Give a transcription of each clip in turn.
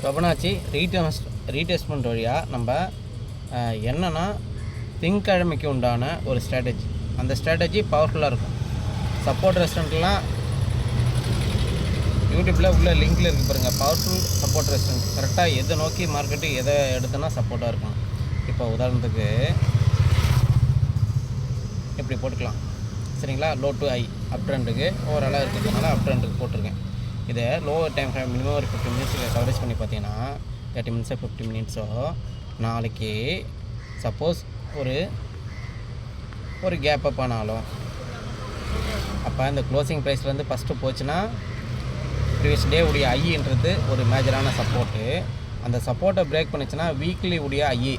Fibonacci ரீடெஸ்ட்மெண்ட் வழியாக நம்ம என்னென்னா திங்கக்கிழமைக்கு உண்டான ஒரு ஸ்ட்ராட்டஜி, அந்த ஸ்ட்ராட்டஜி பவர்ஃபுல்லாக இருக்கும். சப்போர்ட் ரெஸ்டாரண்ட்லாம் யூடியூப்பில் உள்ள லிங்கில் இருக்குது பாருங்கள். பவர்ஃபுல் சப்போர்ட் ரெஸ்டாரண்ட் கரெக்டாக எதை நோக்கி மார்க்கெட்டு எதை எடுத்தோன்னா சப்போர்ட்டாக இருக்கும். இப்போ உதாரணத்துக்கு இப்படி போட்டுக்கலாம் சரிங்களா. லோ டு ஹை அப் ட்ரெண்டுக்கு ஓவராலாக இருக்கிறதுனால அப் ட்ரெண்டுக்கு போட்டிருக்கேன். இதை லோவர் டைம் ஃப்ரேம் மினிமம் ஒரு 50 மினிட்ஸில் கவரேஜ் பண்ணி பார்த்தீங்கன்னா 30 மினிட்ஸோ 50 மினிட்ஸோ நாளைக்கு சப்போஸ் ஒரு கேப் அப் ஆனாலும் அப்போ இந்த க்ளோசிங் ப்ரைஸ்லேருந்து ஃபஸ்ட்டு போச்சுன்னா ப்ரீவியஸ் டே உடைய ஐன்றது ஒரு மேஜரான சப்போர்ட்டு. அந்த சப்போர்ட்டை பிரேக் பண்ணிச்சுன்னா வீக்லி உடைய ஐ,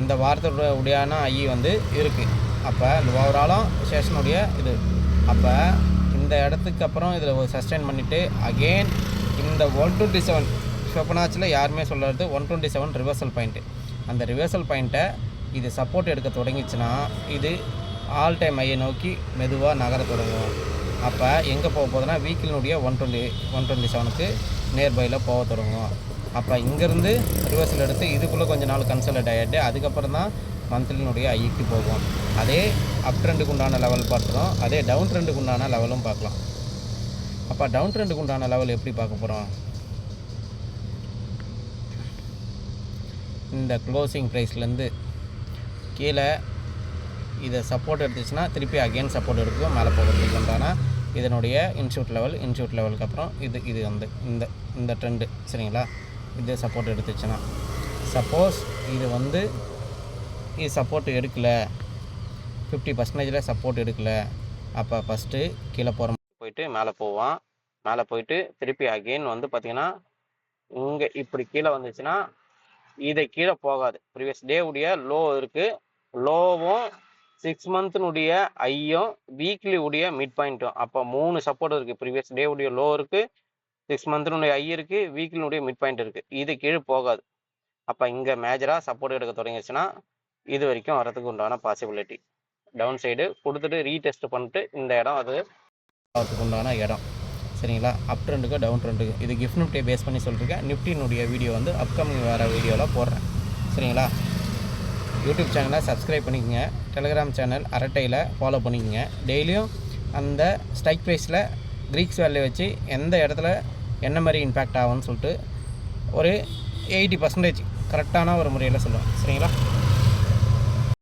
இந்த வாரத்தோட உடையான ஐ வந்து இருக்குது. அப்போ இந்த ஓவராலும் சேஷனுடைய இது அப்போ இந்த இடத்துக்கு அப்புறம் இதில் ஒரு சஸ்டெயின் பண்ணிவிட்டு அகெயின் இந்த 127 ஃபிபனாச்சியில் யாருமே சொல்கிறது 127 ரிவர்சல் பாயிண்ட்டு. அந்த ரிவர்சல் பாயிண்ட்டை இது சப்போர்ட் எடுக்க தொடங்கிச்சுன்னா இது ஆல் டைம் ஐயை நோக்கி மெதுவாக நகர தொடங்கும். அப்போ எங்கே போக போகுதுன்னா வீக்கிலினுடைய 127க்கு நியர்பையில் போக தொடங்கும். அப்போ இங்கேருந்து ரிவர்சல் எடுத்து இதுக்குள்ளே கொஞ்சம் நாள் கன்சல்ட் ஆகிட்டு அதுக்கப்புறம் தான் மந்த்லினுடைய ஐக்கு போகும். அதே அப் ட்ரெண்டுக்கு உண்டான லெவல் பார்த்துறோம், அதே டவுன் ட்ரெண்டுக்கு உண்டான லெவலும் பார்க்கலாம். அப்போ டவுன் ட்ரெண்டுக்கு உண்டான லெவல் எப்படி பார்க்க போகிறோம்? இந்த க்ளோசிங் ப்ரைஸ்லேருந்து கீழே இதை சப்போர்ட் எடுத்துச்சுன்னா திருப்பி அகெயின் சப்போர்ட் எடுக்கும் மேலே போகிறதுக்கு உண்டான இதனுடைய இன்ஷூட் லெவலுக்கு அப்புறம் இது வந்து இந்த ட்ரெண்டு சரிங்களா. இது சப்போர்ட் எடுத்துச்சுன்னா சப்போஸ் இது வந்து இது சப்போர்ட் எடுக்கலை 50% சப்போர்ட் எடுக்கலை, அப்போ ஃபஸ்ட்டு கீழே போகிற போயிட்டு மேலே போவான். மேலே போயிட்டு திருப்பி அகெயின் வந்து பார்த்திங்கன்னா இங்கே இப்படி கீழே வந்துச்சுன்னா இதை கீழே போகாது. ப்ரீவியஸ் டே உடைய லோ இருக்குது, லோவும் 6 மந்த்னுடைய ஐயும் வீக்லி உடைய மிட் பாயிண்ட்டும். அப்போ 3 சப்போர்ட் இருக்குது. ப்ரீவியஸ் டே உடைய லோ இருக்குது, 6 மந்த்னுடைய ஐ இருக்குது, வீக்லினுடைய மிட் பாயிண்ட் இருக்குது. இது கீழே போகாது. அப்போ இங்கே மேஜராக சப்போர்ட் எடுக்க தொடங்கிடுச்சுன்னா இது வரைக்கும் வரதுக்கு உண்டான பாசிபிலிட்டி. டவுன் சைடு கொடுத்துட்டு ரீடெஸ்ட் பண்ணிட்டு இந்த இடம் அது வரதுக்கு உண்டான இடம் சரிங்களா. அப் ட்ரெண்டுக்கு டவுன் ட்ரெண்டுக்கு இது கிஃப்ட் நிஃப்டியை பேஸ் பண்ணி சொல்லியிருக்கேன். நிஃப்டினுடைய வீடியோ வந்து அப்கமிங் வேறு வீடியோவில் போடுறேன் சரிங்களா. யூடியூப் சேனலை சப்ஸ்கிரைப் பண்ணிக்கோங்க, டெலிகிராம் சேனல் அரட்டையில் ஃபாலோ பண்ணிக்கோங்க. டெய்லியும் அந்த ஸ்ட்ரைக் ப்ரைஸில் க்ரீக்ஸ் வேல்யூ வச்சு எந்த இடத்துல என்ன மாதிரி இம்பேக்ட் ஆகும்னு சொல்லிட்டு ஒரு 80% கரெக்டான ஒரு முறையில் சொல்லுவேன் சரிங்களா.